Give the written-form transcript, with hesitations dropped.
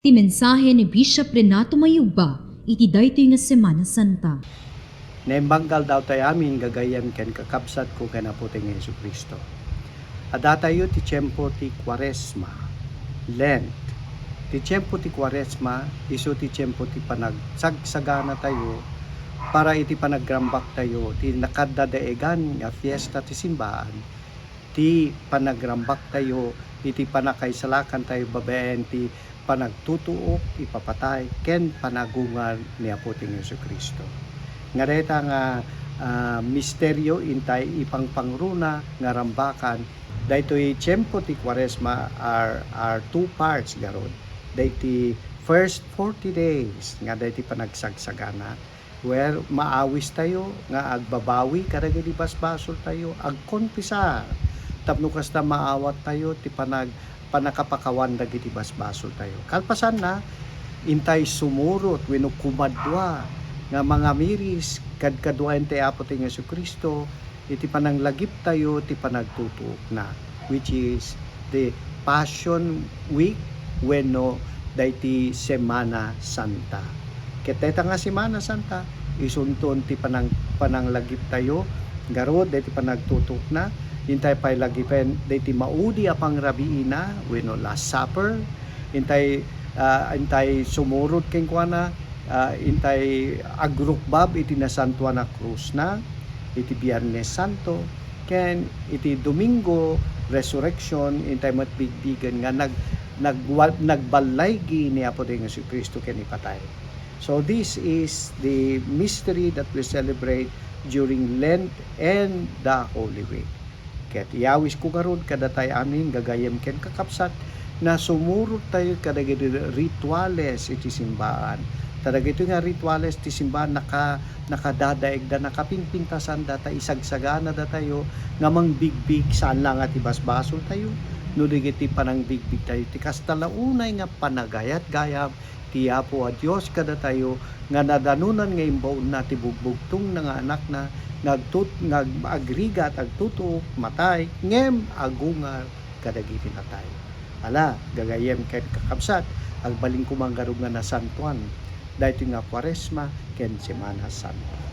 Ti mensahe ni Bishop Renato Mayugba, iti daytoy nga Semana Santa. Naimbanggal daw tayo amin gagayam ken kakabsat ko kanaputi ng Yesu Kristo. Ada tayo ti tiyempo ti Kwaresma, Lent. Ti tiyempo ti Kwaresma, iso ti tiyempo ti panagsagsagana tayo para iti panagrambak tayo ti nakadadaegan nga fiesta ti simbahan. Ti panagrambak tayo iti panakaisalakan tayo babaen ti panagtutuok, ipapatay, ken panagungan ni Apo ting Yesu Kristo. Nga reta nga misteryo intay ipangpangruna nga rambakan daytoy tiyempo ti Kwaresma are two parts garod. Dayti first 40 days nga dayti panagsagsagana where maawis tayo nga agbabawi karagadi basbasol tayo agkonpisar tapno kasta maawat tayo ti panakapakawan dagiti basbasol tayo. Kalpasan na intay sumurot wenno kumadwa nga mga miris kadkaduaen ti Apo ti Yesu Kristo iti pananglagip tayo ti panagtutuok na, which is the Passion Week wenno dayti Semana Santa. Ket dayta nga Semana Santa isunton ti pananglagip tayo garod dayti panagtutuok na intay pay lagipen dayti maudi a pangrabiina wenno Last Supper intay sumurot ken kuana intay agrukbab iti nasantuan na krus na iti Biyernes Santo ken iti Domingo Resurrection intay matbigbigan nga nagbalaygi ni Apo ting Jesu Kristo ken ipatay. So this is the mystery that we celebrate during Lent and the Holy Week. Ket iyawis ko karon kadatay amin gagayem ken kakabsat na sumurot tayo kadagiti rituales iti simbahan. Kadagiti nga rituales ti simbahan nakadadaig da nakapingpintasan data isagsagana da tayo nga mangbigbig saan lang at ibasbasol tayo no digiti panangbigbig tayo ti kastalaunay nga panagayat gayam ti Apo a Dios kada tayo nga nadanunan nga imbaon na ti bugbugtong nga anak na agrigat agtuto matay ngem agungar kadagiti natay. Ala gagayem ken kakabsat agbaling kumanggarug nga nasantuan dahito nga Kwaresma ken Semana Santa.